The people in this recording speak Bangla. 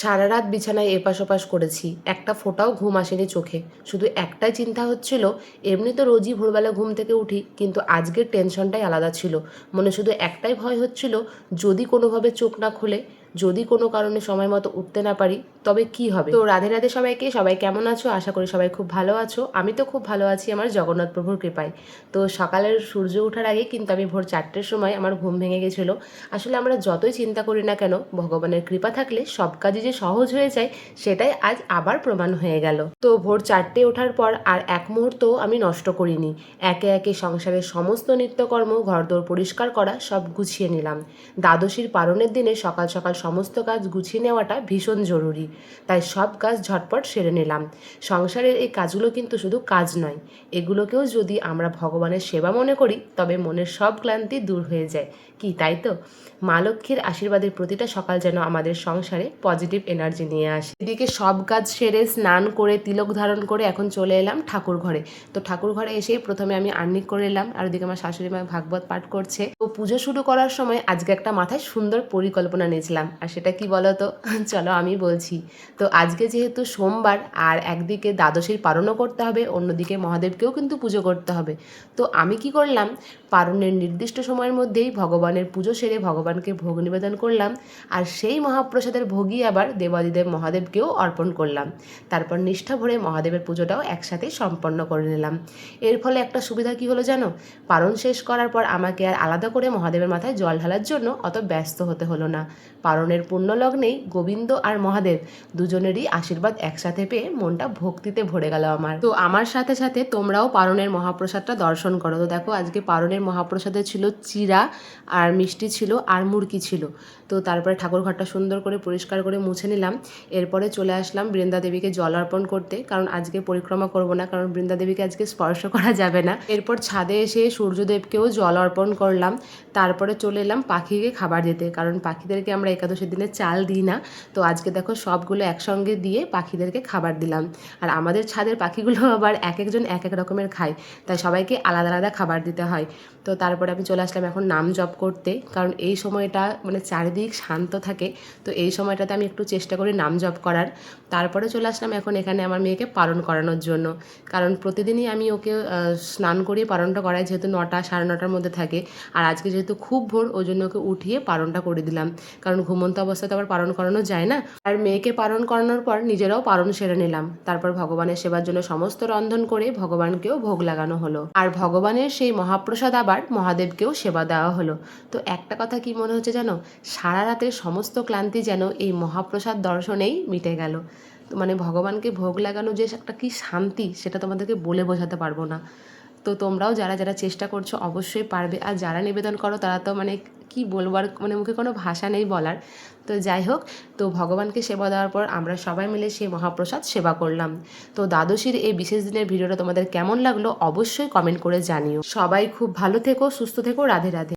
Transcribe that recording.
সারা রাত বিছানায় এপাশ ওপাশ করেছি, একটা ফোঁটাও ঘুম আসেনি চোখে। শুধু একটাই চিন্তা হচ্ছিল, এমনি তো রোজই ভোরবেলা ঘুম থেকে উঠি, কিন্তু আজকের টেনশনটাই আলাদা ছিল। মনে শুধু একটাই ভয় হচ্ছিল, যদি কোনোভাবে চোখ না খুলে, যদি কোনো কারণে সময় মতো উঠতে না পারি, তবে কি হবে। তো রাধে রাধে সবাইকে। সবাই কেমন আছো? আশা করি সবাই খুব ভালো আছো। আমি তো খুব ভালো আছি আমার জগন্নাথ প্রভুর কৃপায়। তো সকালের সূর্য ওঠার আগে কিন্তু আমি ভোর 4টের সময় আমার ঘুম ভেঙে গেছিলো। আসলে আমরা যতই চিন্তা করি না কেন, ভগবানের কৃপা থাকলে সব কাজই যে সহজ হয়ে যায়, সেটাই আজ আবার প্রমাণ হয়ে গেল। তো ভোর 4টে ওঠার পর আর এক মুহূর্তও আমি নষ্ট করিনি। একে একে সংসারের সমস্ত নিত্যকর্ম, ঘরদোর পরিষ্কার করা সব গুছিয়ে নিলাম। দ্বাদশীর পারণের দিনে সকাল সকাল সমস্ত কাজ গুছিয়ে নেওয়াটা ভীষণ জরুরি, তাই সব কাজ ঝটপট সেরে নিলাম। সংসারের এই কাজগুলো কিন্তু শুধু কাজ নয়, এগুলোকেও যদি আমরা ভগবানের সেবা মনে করি, তবে মনের সব ক্লান্তি দূর হয়ে যায়। কি তাই তো? মা লক্ষ্মীর আশীর্বাদের প্রতিটা সকাল যেন আমাদের সংসারে পজিটিভ এনার্জি নিয়ে আসে। এদিকে সব কাজ সেরে স্নান করে তিলক ধারণ করে এখন চলে এলাম ঠাকুর ঘরে। তো ঠাকুর ঘরে এসেই প্রথমে আমি আহ্নিক করে এলাম, আর ওদিকে আমার শাশুড়ি মা ভাগবত পাঠ করছে। তো পুজো শুরু করার সময় আজকে একটা মাথায় সুন্দর পরিকল্পনা নিয়েছিলাম, আর সেটা কি বলো তো? চলো আমি বলছি। তো আজকে যেহেতু সোমবার, আর একদিকে দ্বাদশীর পালনও করতে হবে, অন্যদিকে মহাদেবকেও কিন্তু পুজো করতে হবে। তো আমি কি করলাম, পারণের নির্দিষ্ট সময়ের মধ্যেই ভগবানের পুজো সেরে ভগবানকে ভোগ নিবেদন করলাম, আর সেই মহাপ্রসাদের ভোগই আবার দেবাদিদেব মহাদেবকেও অর্পণ করলাম। তারপর নিষ্ঠা ভরে মহাদেবের পুজোটাও একসাথে সম্পন্ন করে নিলাম। এর ফলে একটা সুবিধা কি হলো জানো? পারণ শেষ করার পর আমাকে আর আলাদা করে মহাদেবের মাথায় জল ঢালার জন্য অত ব্যস্ত হতে হলো না। পারণের পুণ্যলগ্নেই গোবিন্দ আর মহাদেব দুজনেরই আশীর্বাদ একসাথে পেয়ে মনটা ভক্তিতে ভরে গেল আমার। তো আমার সাথে সাথে তোমরাও পারণের মহাপ্রসাদটা দর্শন করো। তো দেখো, আজকে পারণের মহাপ্রসাদে ছিল চিরা আর মিষ্টি ছিল আর মুড়কি ছিল। তো তারপরে ঠাকুর ঘরটা সুন্দর করে পরিষ্কার করে মুছে নিলাম। এরপরে চলে আসলাম বৃন্দা দেবীকে জল অর্পণ করতে, কারণ আজকে পরিক্রমা করব না, কারণ বৃন্দা দেবীকে আজকে স্পর্শ করা যাবে না। এরপর ছাদে এসে সূর্যদেবকেও জল অর্পণ করলাম। তারপরে চলে এলাম পাখিকে খাবার দিতে, কারণ পাখিদেরকে আমরা একাদশীর দিনে চাল দিই না। তো আজকে দেখো সবগুলো একসঙ্গে দিয়ে পাখিদেরকে খাবার দিলাম। আর আমাদের ছাদের পাখিগুলো আবার এক একজন এক এক রকমের খায়, তাই সবাইকে আলাদা আলাদা খাবার দিতে হয়। তো তারপরে আমি চলে আসলাম এখন নাম জপ করতে, কারণ এই সময়টা মানে চারিদিক শান্ত থাকে। তো এই সময়টাতে আমি একটু চেষ্টা করি নাম জপ করার। তারপরে চলে আসলাম এখন এখানে আমার মেয়েকে পালন করানোর জন্য, কারণ প্রতিদিনই আমি ওকে স্নান করিয়ে পালনটা করাই, যেহেতু 9টা সাড়ে 9টার মধ্যে থাকে। আর আজকে যেহেতু খুব ভোর, ওই জন্য ওকে উঠিয়ে পালনটা করে দিলাম, কারণ ঘুমন্ত অবস্থায় তো আবার পালন করানো যায় না। আর মেয়েকে পালন করানোর পর নিজেরাও পালন সেরে নিলাম। তারপর ভগবানের সেবার জন্য সমস্ত রন্ধন করে ভগবানকেও ভোগ লাগানো হলো, আর ভগবানের সেই মহাপ্রসাদ আবার মহাদেবকেও সেবা দেওয়া হলো। তো একটা কথা কি মনে হচ্ছে জানো, সারা রাতের সমস্ত ক্লান্তি যেন এই মহাপ্রসাদ দর্শনেই মিটে গেল। তো মানে ভগবানকে ভোগ লাগানো যে একটা কি শান্তি, সেটা তোমাদেরকে বলে বোঝাতে পারবো না। তো তোমরাও যারা যারা চেষ্টা করছো অবশ্যই পারবে, আর যারা নিবেদন করো তারা তো মানে কি বলবো, আর মানে মুখে কোনো ভাষা নেই বলার। তো যাই হোক, তো ভগবানকে সেবা দেওয়ার পর আমরা সবাই মিলে সেই মহাপ্রসাদ সেবা করলাম। তো দ্বাদশীর এই বিশেষ দিনের ভিডিওটা তোমাদের কেমন লাগলো অবশ্যই কমেন্ট করে জানিও। সবাই খুব ভালো থেকো, সুস্থ থেকো। রাধে রাধে।